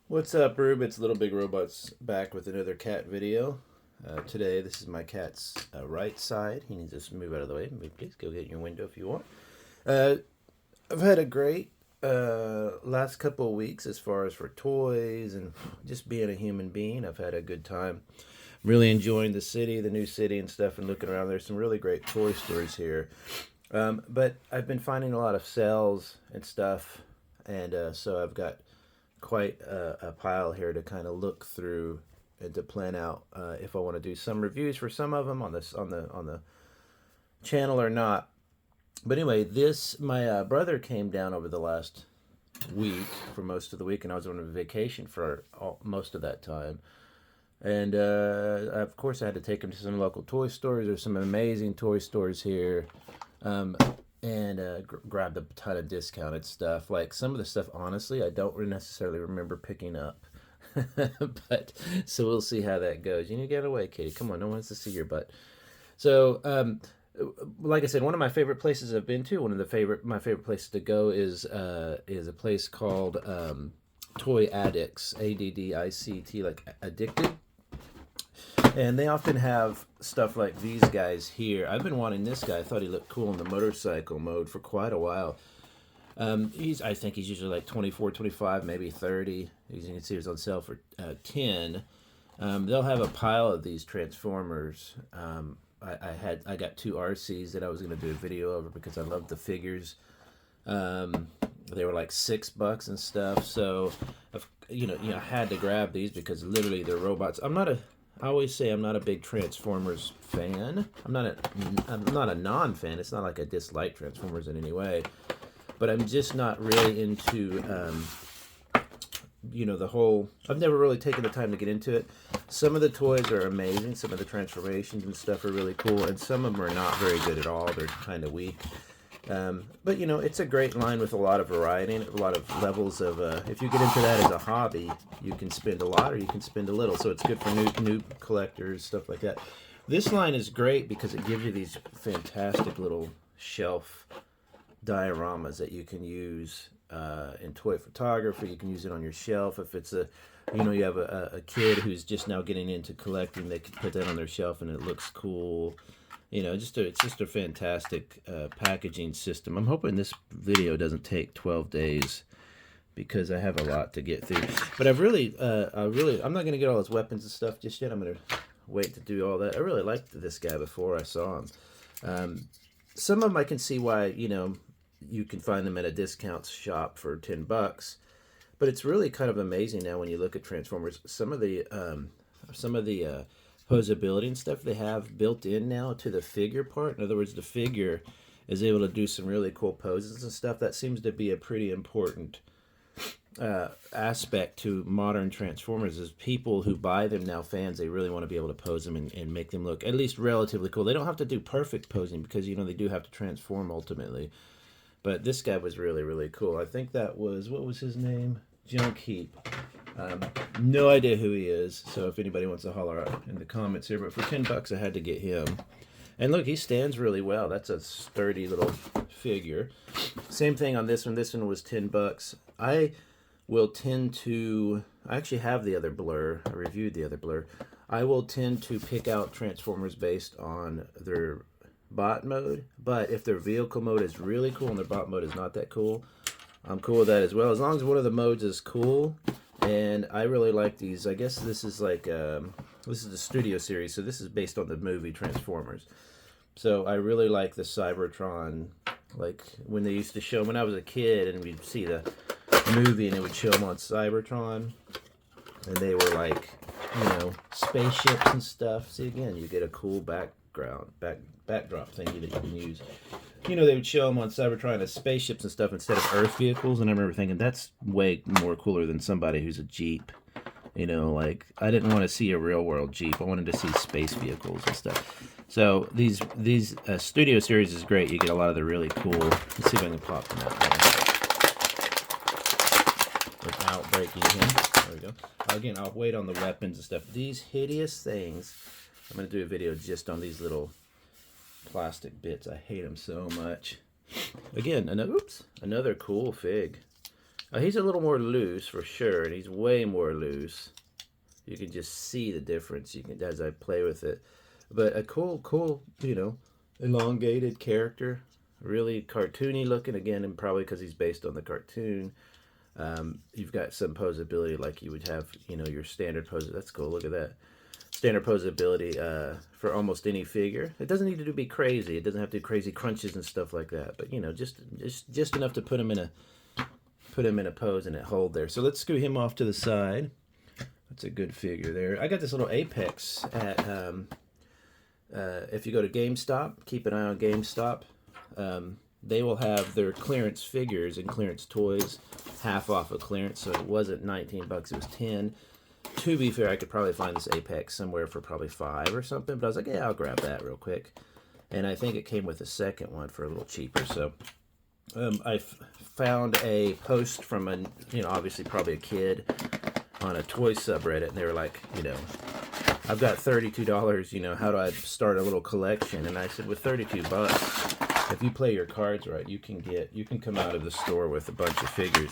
What's up, Rube? It's Little Big Robots back with another cat video. Today, this is my cat's right side. He needs to move out of the way. Please go get in your window if you want. Uh, I've had a great last couple of weeks as far as for toys and just being a human being. I've had a good time. Really enjoying the city, the new city and stuff, and looking around. There's some really great toy stores here. But I've been finding a lot of sales and stuff, and so I've got quite a pile here to kind of look through and to plan out if I want to do some reviews for some of them on this on the channel or not. But anyway, this my brother came down over the last week for most of the week, and I was on a vacation for most of that time. And of course, I had to take him to some local toy stores. There's some amazing toy stores here. Um, and grabbed a ton of discounted stuff. Like some of the stuff, honestly, I don't necessarily remember picking up. But so we'll see how that goes. You need to get away, Katie. Come on, no one wants to see your butt. So, like I said, one of my favorite places I've been to, one of my favorite places to go is a place called Toy Addicts, ADDICT, like addicted. And they often have stuff like these guys here. I've been wanting this guy. I thought he looked cool in the motorcycle mode for quite a while. I think he's usually like 24, 25, maybe 30. As you can see, he's on sale for 10. They'll have a pile of these Transformers. I got two RCs that I was going to do a video over because I love the figures. They were like $6 and stuff. So, I had to grab these because literally they're robots. I always say I'm not a big Transformers fan. I'm not a non-fan. It's not like I dislike Transformers in any way, but I'm just not really into the whole. I've never really taken the time to get into it. Some of the toys are amazing. Some of the transformations and stuff are really cool, and some of them are not very good at all. They're kind of weak. But it's a great line with a lot of variety and a lot of levels of. If you get into that as a hobby, you can spend a lot or you can spend a little. So it's good for new collectors, stuff like that. This line is great because it gives you these fantastic little shelf dioramas that you can use in toy photography. You can use it on your shelf if it's you have a kid who's just now getting into collecting. They can put that on their shelf and it looks cool. It's just a fantastic packaging system. I'm hoping this video doesn't take 12 days because I have a lot to get through. But I'm not going to get all his weapons and stuff just yet. I'm going to wait to do all that. I really liked this guy before I saw him. Some of them I can see why, you can find them at a discount shop for $10. But it's really kind of amazing now when you look at Transformers. Some of the posability and stuff they have built in now to the figure part. In other words, the figure is able to do some really cool poses and stuff. That seems to be a pretty important aspect to modern Transformers is people who buy them now, fans, they really want to be able to pose them and make them look at least relatively cool. They don't have to do perfect posing because, they do have to transform ultimately. But this guy was really, really cool. I think that was, what was his name? Junk Heap. No idea who he is, so if anybody wants to holler out in the comments here, but for $10 I had to get him. And look, he stands really well. That's a sturdy little figure. Same thing on this one. This one was $10. I actually have the other Blur. I reviewed the other Blur. I will tend to pick out Transformers based on their bot mode, but if their vehicle mode is really cool and their bot mode is not that cool, I'm cool with that as well, as long as one of the modes is cool. And I really like these. I guess this is like this is the studio series, so this is based on the movie Transformers. So I really like the Cybertron, like when they used to show when I was a kid and we'd see the movie and it would show them on Cybertron, and they were like spaceships and stuff. See, again, you get a cool backdrop thingy that you can use. They would show them on Cybertron as spaceships and stuff instead of Earth vehicles, and I remember thinking that's way more cooler than somebody who's a Jeep. Like I didn't want to see a real world Jeep. I wanted to see space vehicles and stuff. So these studio series is great. You get a lot of the really cool. Let's see if I can pop them out without breaking him. There we go. Again, I'll wait on the weapons and stuff. These hideous things. I'm going to do a video just on these little plastic bits. I hate them so much. Again, another cool fig. He's a little more loose for sure, and he's way more loose. You can just see the difference. You can as I play with it, but a cool, elongated character, really cartoony looking again, and probably because he's based on the cartoon. You've got some posability like you would have, your standard pose. That's cool. Look at that. Standard posability for almost any figure. It doesn't need to be crazy. It doesn't have to do crazy crunches and stuff like that. But just enough to put him in a pose and it hold there. So let's screw him off to the side. That's a good figure there. I got this little Apex at if you go to GameStop, keep an eye on GameStop. They will have their clearance figures and clearance toys half off of clearance. So it wasn't 19 bucks, it was 10. To be fair, I could probably find this Apex somewhere for probably 5 or something, but I was like, yeah, I'll grab that real quick. And I think it came with a second one for a little cheaper. So I found a post from obviously probably a kid on a toy subreddit, and they were like, I've got $32, how do I start a little collection? And I said, with 32 bucks, if you play your cards right, you can come out of the store with a bunch of figures.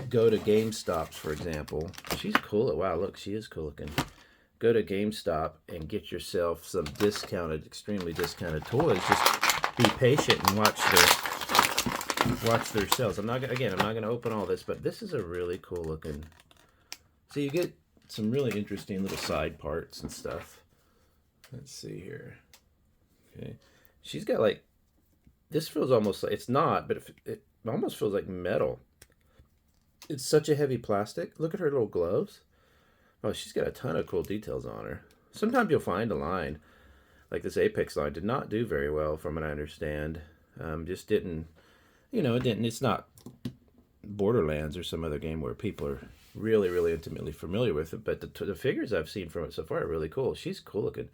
Go to GameStop's, for example. She's cool. Wow, look, she is cool looking. Go to GameStop and get yourself some extremely discounted toys. Just be patient and watch their sales. I'm not gonna open all this, but this is a really cool looking. So you get some really interesting little side parts and stuff. Let's see here. Okay, she's got like, this feels almost like, it's not, but it almost feels like metal. It's such a heavy plastic. Look at her little gloves. Oh, she's got a ton of cool details on her. Sometimes you'll find a line like this Apex line did not do very well, from what I understand. Just didn't, it didn't. It's not Borderlands or some other game where people are really, really intimately familiar with it. But the figures I've seen from it so far are really cool. She's cool looking.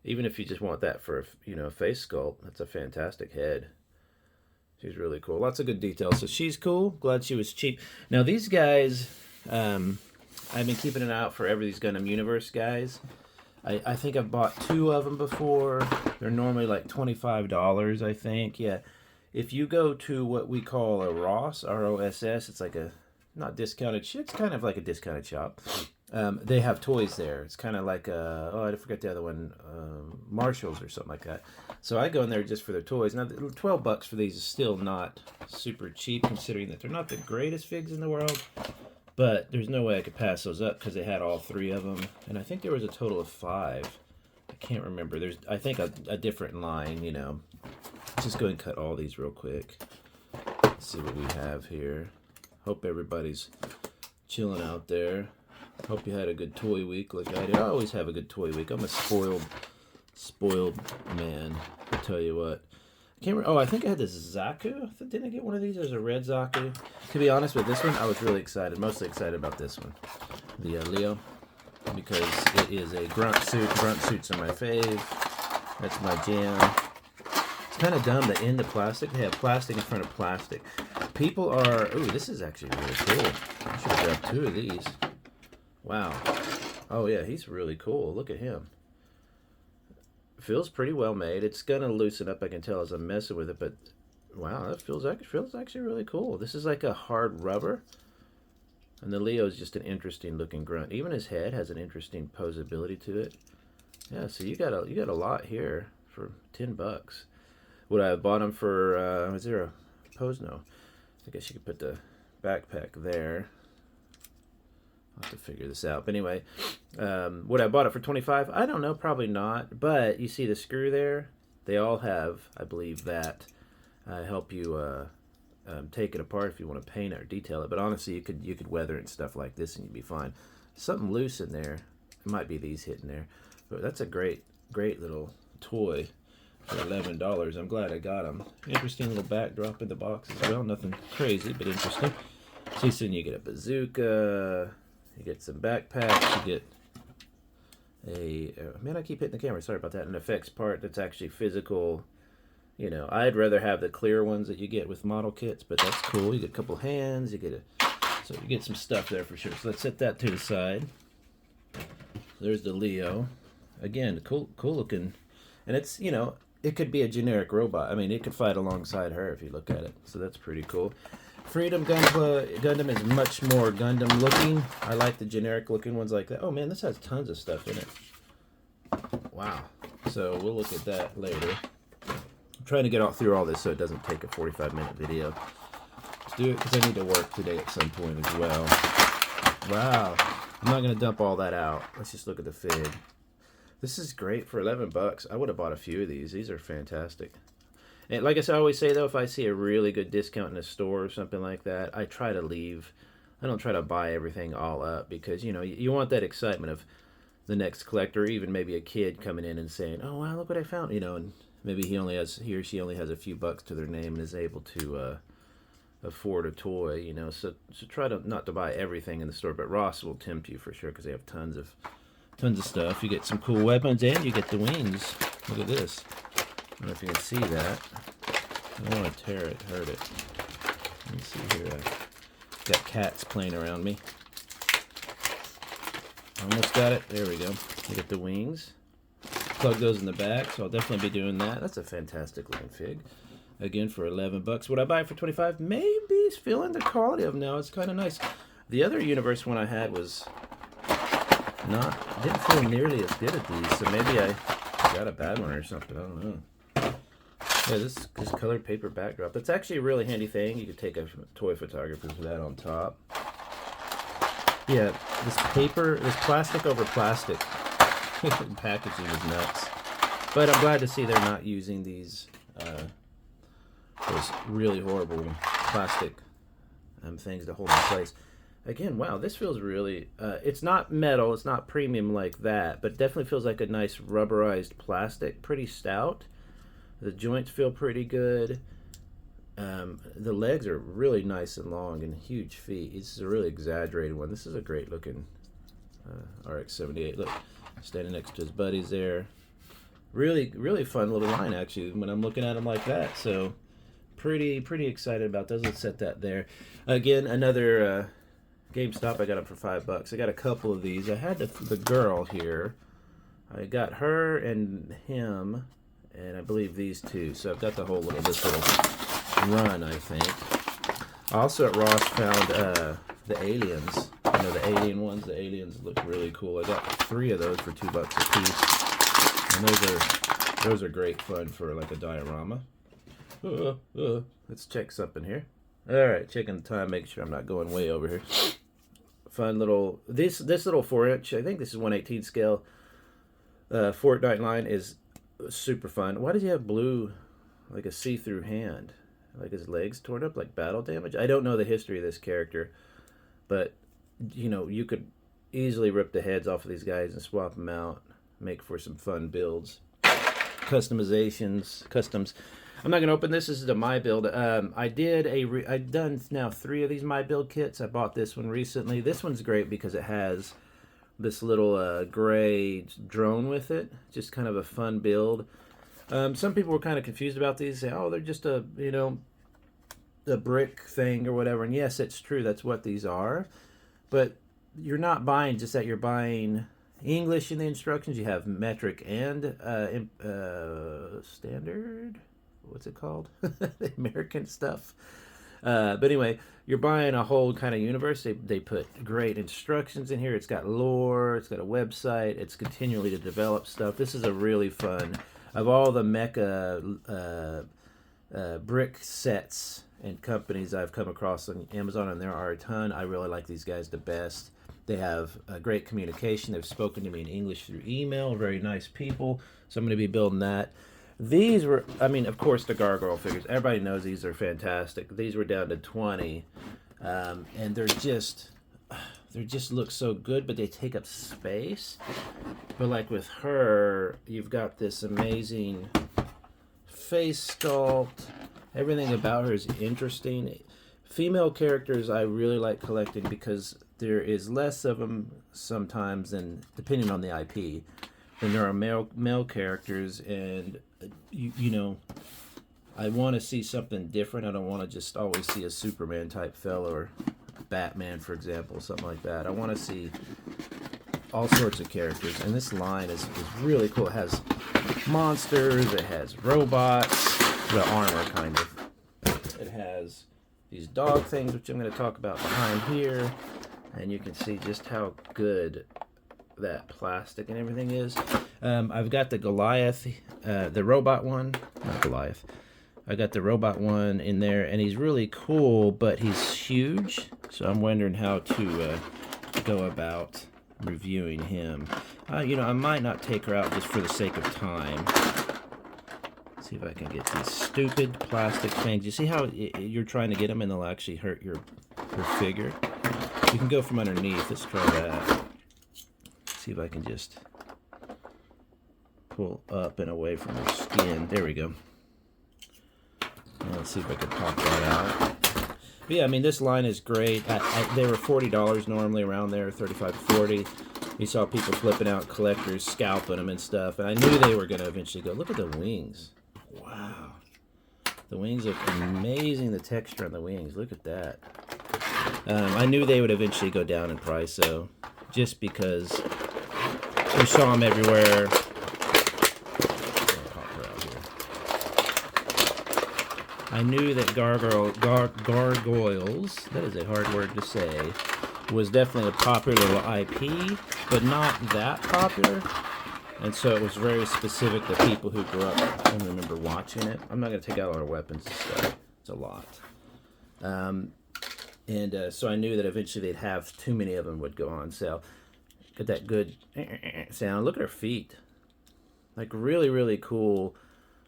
Even if you just want that for a face sculpt, that's a fantastic head. She's really cool. Lots of good details. So she's cool. Glad she was cheap. Now these guys, I've been keeping an eye out for these Gundam Universe guys. I think I've bought 2 of them before. They're normally like $25, I think. Yeah. If you go to what we call a Ross, R-O-S-S, it's like a, not discounted shit. It's kind of like a discounted shop. They have toys there. It's kind of like I forget the other one, Marshalls or something like that. So I go in there just for their toys. Now, 12 bucks for these is still not super cheap, considering that they're not the greatest figs in the world. But there's no way I could pass those up because they had all 3 of them, and I think there was a total of 5. I can't remember. There's, I think, a different line. Let's just go ahead and cut all these real quick. Let's see what we have here. Hope everybody's chilling out there. Hope you had a good toy week like I did. I always have a good toy week. I'm a spoiled man, I'll tell you what. I can't remember. Oh, I think I had this Zaku. Didn't I get one of these? There's a red Zaku. To be honest with this one, I was really excited. Mostly excited about this one. The Leo. Because it is a grunt suit. Grunt suits are my fave. That's my jam. It's kind of dumb to end the plastic. They have plastic in front of plastic. People are... Ooh, this is actually really cool. I should have grabbed 2 of these. Wow. Oh yeah, he's really cool. Look at him. Feels pretty well made. It's gonna loosen up, I can tell, as I'm messing with it, but wow, that feels actually really cool. This is like a hard rubber. And the Leo's just an interesting looking grunt. Even his head has an interesting posability to it. Yeah, so you got a lot here for 10 bucks. Would I have bought him for is there a pose? No. I guess you could put the backpack there. I'll have to figure this out. But anyway, would I have bought it for 25? I don't know, probably not. But you see the screw there? They all have, I believe, that help you take it apart if you want to paint it or detail it. But honestly, you could weather it and stuff like this and you'd be fine. Something loose in there. It might be these hitting there. But that's a great little toy for $11. I'm glad I got them. Interesting little backdrop in the box as well. Nothing crazy, but interesting. See, soon you get a bazooka. You get some backpacks. You get a... man, I keep hitting the camera. Sorry about that. An effects part that's actually physical. I'd rather have the clear ones that you get with model kits, but that's cool. You get a couple hands. So you get some stuff there for sure. So let's set that to the side. There's the Leo. Again, cool looking. And it's, it could be a generic robot. I mean, it could fight alongside her if you look at it. So that's pretty cool. Freedom Gundam is much more Gundam looking. I like the generic looking ones like that. Oh man, this has tons of stuff in it. Wow. So we'll look at that later. I'm trying to get through all this so it doesn't take a 45-minute video. Let's do it because I need to work today at some point as well. Wow. I'm not going to dump all that out. Let's just look at the fig. This is great for 11 bucks. I would have bought a few of these. These are fantastic. And like I always say, though, if I see a really good discount in a store or something like that, I try to leave. I don't try to buy everything all up because, you know, you want that excitement of the next collector, or even maybe a kid coming in and saying, oh, wow, look what I found, you know, and maybe he or she only has a few bucks to their name and is able to afford a toy, you know. So try to not to buy everything in the store, but Ross will tempt you for sure because they have tons of stuff. You get some cool weapons and you get the wings. Look at this. I don't know if you can see that. I don't want to tear it, hurt it. Let me see here. I've got cats playing around me. Almost got it. There we go. You get the wings. Plug those in the back, so I'll definitely be doing that. That's a fantastic looking fig. Again, for 11 bucks. Would I buy it for 25? Maybe. It's feeling the quality of them now. It's kind of nice. The other Universe one I had was didn't feel nearly as good as these, so maybe I got a bad one or something. I don't know. Yeah, this colored paper backdrop. That's actually a really handy thing. You could take a toy photographer for that on top. Yeah, this plastic over plastic packaging is nuts. But I'm glad to see they're not using these those really horrible plastic things to hold in place. Again, wow, this feels really, it's not metal, it's not premium like that, but definitely feels like a nice rubberized plastic, pretty stout. The joints feel pretty good. The legs are really nice and long and huge feet. This is a really exaggerated one. This is a great looking RX-78. Look, standing next to his buddies there. Really, really fun little line actually when I'm looking at them like that. So pretty excited about those. Let's set that there. Again, another GameStop. I got them for $5. I got a couple of these. I had the girl here. I got her and him, and I believe these two. So I've got this little run, I think. Also at Ross found the aliens. You know, the alien ones. The aliens look really cool. I got 3 of those for $2 a piece. And those are great fun for like a diorama. Let's check something here. Alright, checking the time, make sure I'm not going way over here. Fun little, this little 4-inch, I think this is 1/18 scale Fortnite line is super fun. Why does he have blue, like a see-through hand? Like his legs torn up, like battle damage? I don't know the history of this character, but, you know, you could easily rip the heads off of these guys and swap them out, make for some fun builds. Customs. I'm not going to open this. This is a My Build. I've done now 3 of these My Build kits. I bought this one recently. This one's great because it has this little gray drone with it. Just kind of a fun build. Some people were kind of confused about these. Say, oh, they're just a brick thing or whatever. And yes, it's true. That's what these are. But you're not buying just that. You're buying English in the instructions. You have metric and standard. What's it called? The American stuff. But anyway, you're buying a whole kind of universe. They put great instructions in here. It's got lore. It's got a website. It's continually to develop stuff. This is a really fun. Of all the mecha brick sets and companies I've come across on Amazon, and there are a ton, I really like these guys the best. They have great communication. They've spoken to me in English through email. Very nice people. So I'm going to be building that. These were, I mean, of course, the gargoyle figures. Everybody knows these are fantastic. These were down to 20, and they just look so good, but they take up space. But like with her, you've got this amazing face sculpt. Everything about her is interesting. Female characters I really like collecting because there is less of them sometimes, and depending on the IP, than there are male characters, and you know, I want to see something different. I don't want to just always see a Superman type fella or Batman, for example, something like that. I want to see all sorts of characters, and this line is really cool. It has monsters, it has robots, the armor kind of. It has these dog things, which I'm going to talk about behind here. And you can see just how good that plastic and everything is. I've got the Goliath, the robot one, not Goliath. I got the robot one in there, and he's really cool, but he's huge. So I'm wondering how to go about reviewing him. You know, I might not take her out just for the sake of time. See if I can get these stupid plastic things. You see how you're trying to get them and they'll actually hurt your figure? You can go from underneath. Let's try that. See if I can just pull up and away from her skin. There we go. And let's see if I can pop that out. But yeah, I mean, this line is great. They were $40 normally, around there, 35 to 40. You saw people flipping out, collectors scalping them and stuff. And I knew they were going to eventually go. Look at the wings. Wow. The wings look amazing, the texture on the wings. Look at that. I knew they would eventually go down in price, though, just because we saw them everywhere. I knew that gargoyles, that is a hard word to say, was definitely a popular little IP, but not that popular. And so it was very specific to people who grew up and remember watching it. I'm not going to take out all our weapons and stuff. It's a lot. So I knew that eventually they'd have too many of them would go on sale. Get that good sound. Look at her feet. Like really, really cool.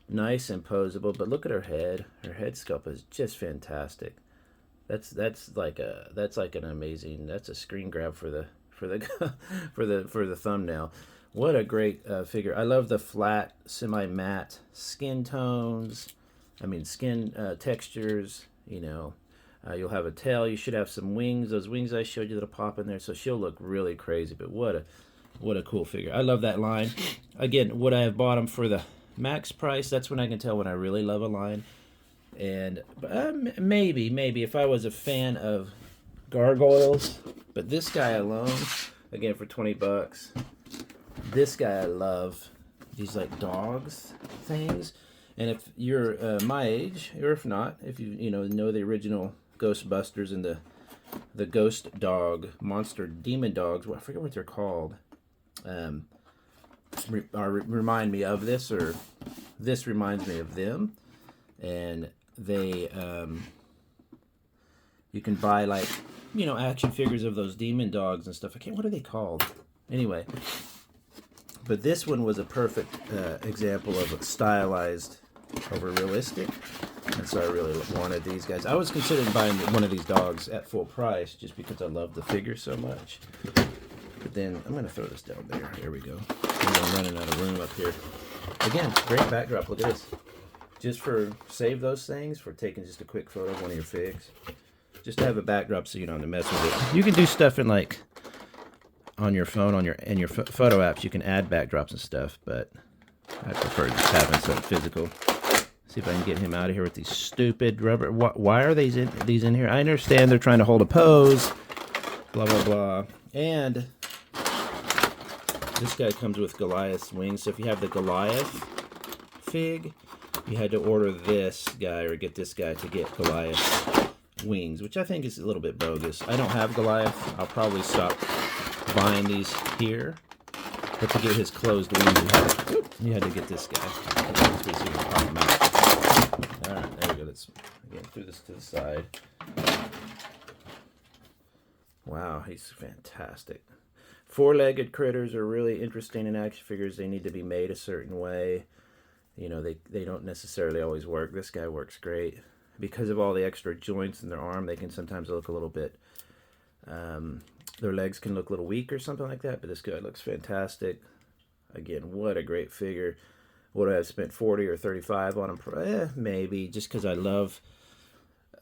Nice and posable. But look at her head. Her head sculpt is just fantastic. That's like an amazing. That's a screen grab for the thumbnail. What a great figure. I love the flat, semi-matte skin tones. I mean, skin textures, you know. You'll have a tail. You should have some wings. Those wings I showed you that'll pop in there. So she'll look really crazy. But what a cool figure. I love that line. Again, would I have bought them for the max price? That's when I can tell when I really love a line. And maybe if I was a fan of gargoyles. But this guy alone, again, for 20 bucks. This guy I love. These like dogs things. And if you're my age, or if not, if you know the original Ghostbusters and the ghost dog, monster demon dogs, well, I forget what they're called, remind me of this, or this reminds me of them. And they, you can buy like, action figures of those demon dogs and stuff. What are they called? Anyway. But this one was a perfect example of a stylized over realistic, and so I really wanted these guys. I was considering buying one of these dogs at full price just because I love the figure so much. But then I'm going to throw this down there. There we go. I'm running out of room up here. Again, great backdrop. Look at this. Just for save those things for taking just a quick photo of one of your figs. Just to have a backdrop so you don't have to mess with it. You can do stuff in like on your phone, in your photo apps, you can add backdrops and stuff, but I prefer just having something physical. See if I can get him out of here with these stupid rubber. Why are these in here? I understand they're trying to hold a pose, blah blah blah. And this guy comes with Goliath's wings. So if you have the Goliath fig, you had to order this guy or get this guy to get Goliath's wings, which I think is a little bit bogus. I don't have Goliath. I'll probably stop buying these here, but to get his closed wings, you had to get this guy. All right, there we go. Let's again throw this to the side. Wow, he's fantastic. Four-legged critters are really interesting in action figures. They need to be made a certain way. They don't necessarily always work. This guy works great because of all the extra joints in their arm. They can sometimes look a little bit. Their legs can look a little weak or something like that, but this guy looks fantastic. Again, what a great figure. Would I have spent 40 or 35 on him? Maybe, just because I love...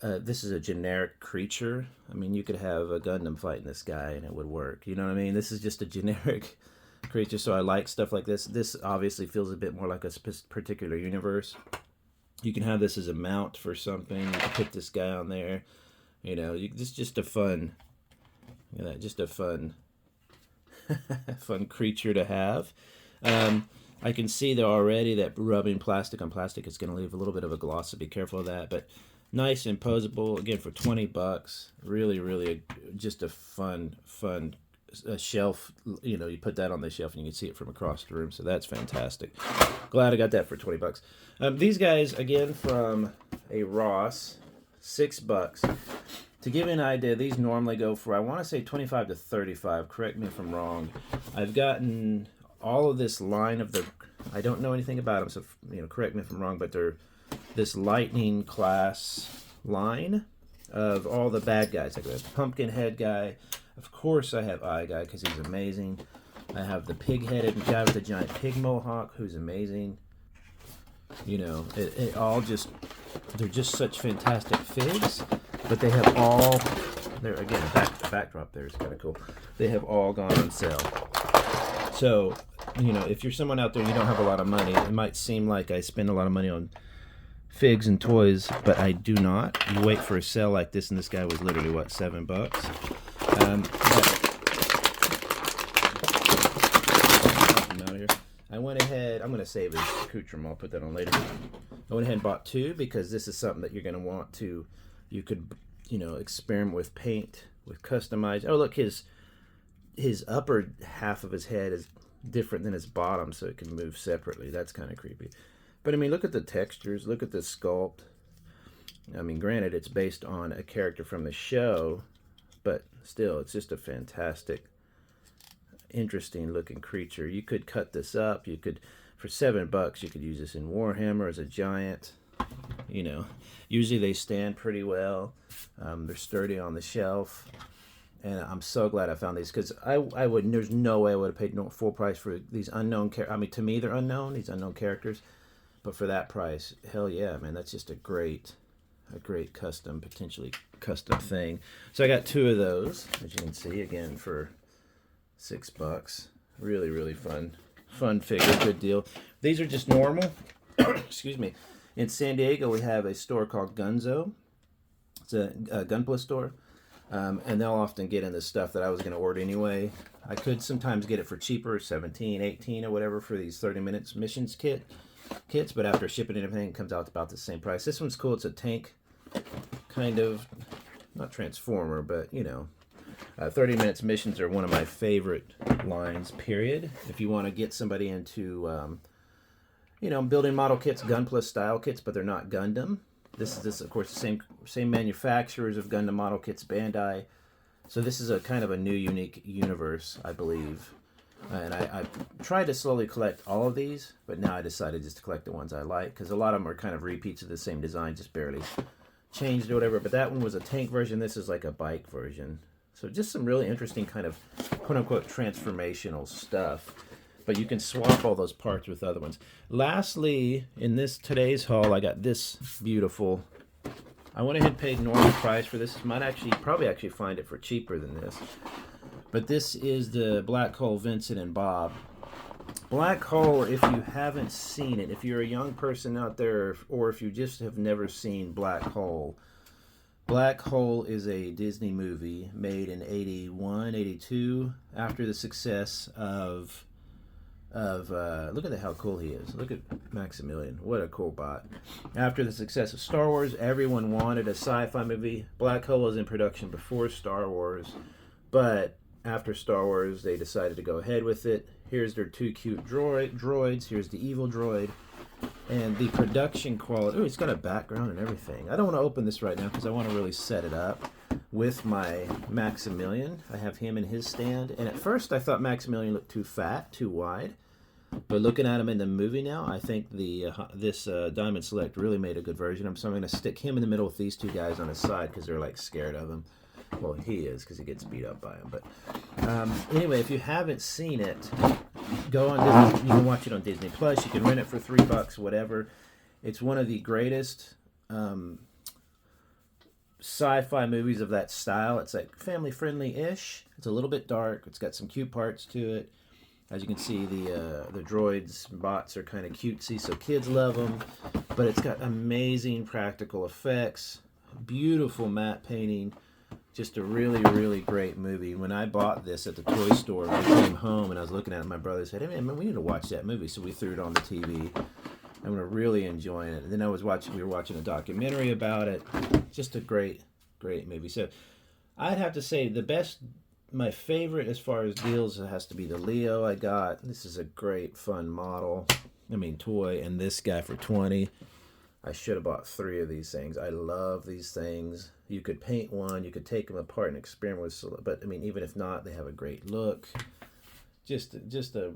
this is a generic creature. I mean, you could have a Gundam fighting this guy and it would work. You know what I mean? This is just a generic creature, so I like stuff like this. This obviously feels a bit more like a particular universe. You can have this as a mount for something. You can put this guy on there. This is just a fun... just a fun fun creature to have. I can see though already that rubbing plastic on plastic is going to leave a little bit of a gloss, so be careful of that. But Nice and posable, again, for 20 bucks. Really just a fun shelf. You know, you put that on the shelf and you can see it from across the room, so that's fantastic. Glad I got that for 20 bucks. These guys, again, from a Ross, $6. To give you an idea, these normally go for, I want to say 25 to 35. Correct me if I'm wrong. I've gotten all of this line of the, I don't know anything about them, so, you know, correct me if I'm wrong, but they're this lightning class line of all the bad guys. Like the pumpkin head guy. Of course I have Eye Guy because he's amazing. I have the pig-headed guy with the giant pig mohawk who's amazing. You know, it all just, they're just such fantastic figs, but they have all, there again, the backdrop there is kind of cool. They have all gone on sale. So, you know, if you're someone out there and you don't have a lot of money, it might seem like I spend a lot of money on figs and toys, but I do not. You wait for a sale like this, and this guy was literally, what, $7? Out of here. I went ahead, I'm going to save his accoutrement, I'll put that on later. I went ahead and bought 2 because this is something that you're going to want to, you could, you know, experiment with paint, with customize. Oh, look, his upper half of his head is different than his bottom, so it can move separately. That's kind of creepy. But I mean, look at the textures, look at the sculpt. I mean, granted, it's based on a character from the show, but still, it's just a fantastic, interesting looking creature. You could cut this up. You could, for $7, you could use this in Warhammer as a giant. You know, usually they stand pretty well. They're sturdy on the shelf. And I'm so glad I found these because I wouldn't, there's no way I would have paid full price for these unknown characters. I mean, to me, they're unknown, these unknown characters. But for that price, hell yeah, man, that's just a great custom, potentially custom thing. So I got 2 of those, as you can see, again, for $6. Really fun figure, good deal. These are just normal. Excuse me. In San Diego, we have a store called Gunzo. It's a Gunpla store. And they'll often get in the stuff that I was going to order anyway. I could sometimes get it for cheaper, 17, 18 or whatever for these 30 minutes missions kits, but after shipping and everything, it comes out to about the same price. This one's cool. It's a tank, kind of, not transformer, but, you know, 30 minutes missions are one of my favorite lines, period. If you want to get somebody into, you know, building model kits, Gunpla style kits, but they're not Gundam. This is, of course, the same manufacturers of Gundam model kits, Bandai. So this is a kind of a new, unique universe, I believe. And I tried to slowly collect all of these, but now I decided just to collect the ones I like, because a lot of them are kind of repeats of the same design, just barely changed or whatever. But that one was a tank version. This is like a bike version. So just some really interesting kind of quote-unquote transformational stuff. But you can swap all those parts with other ones. Lastly, in today's haul, I got this beautiful. I went ahead and paid normal price for this. Might probably find it for cheaper than this. But this is the Black Hole Vincent and Bob. Black Hole, if you haven't seen it, if you're a young person out there, or if you just have never seen Black Hole is a Disney movie made in 81, 82, after the success of look at how cool he is. Look at Maximilian. What a cool bot. After the success of Star Wars, everyone wanted a sci-fi movie. Black Hole was in production before Star Wars, but after Star Wars, they decided to go ahead with it. Here's their 2 cute droids. Here's the evil droid. And the production quality... Oh, it's got a background and everything. I don't want to open this right now because I want to really set it up with my Maximilian. I have him in his stand. And at first, I thought Maximilian looked too fat, too wide. But looking at him in the movie now, I think this Diamond Select really made a good version of him. So I'm going to stick him in the middle with these 2 guys on his side because they're like scared of him. Well, he is because he gets beat up by him. But anyway, if you haven't seen it, go on Disney. You can watch it on Disney Plus. You can rent it for $3, whatever. It's one of the greatest sci-fi movies of that style. It's like family friendly-ish. It's a little bit dark. It's got some cute parts to it. As you can see, the droids, bots are kind of cutesy, so kids love them. But it's got amazing practical effects, beautiful matte painting. Just a really great movie. When I bought this at the toy store, I came home and I was looking at it. My brother said, "Hey man, we need to watch that movie." So we threw it on the TV. I'm really enjoying it. And then we were watching a documentary about it. Just a great movie. So I'd have to say my favorite as far as deals has to be the Leo I got. This is a great fun model. I mean toy, and this guy for 20. I should have bought 3 of these things. I love these things. You could paint one, you could take them apart and experiment with, but I mean, even if not, they have a great look. Just a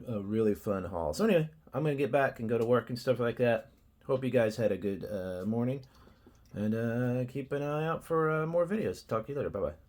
really fun haul. So anyway, I'm gonna get back and go to work and stuff like that. Hope you guys had a good morning, and keep an eye out for more videos. Talk to you later. Bye bye.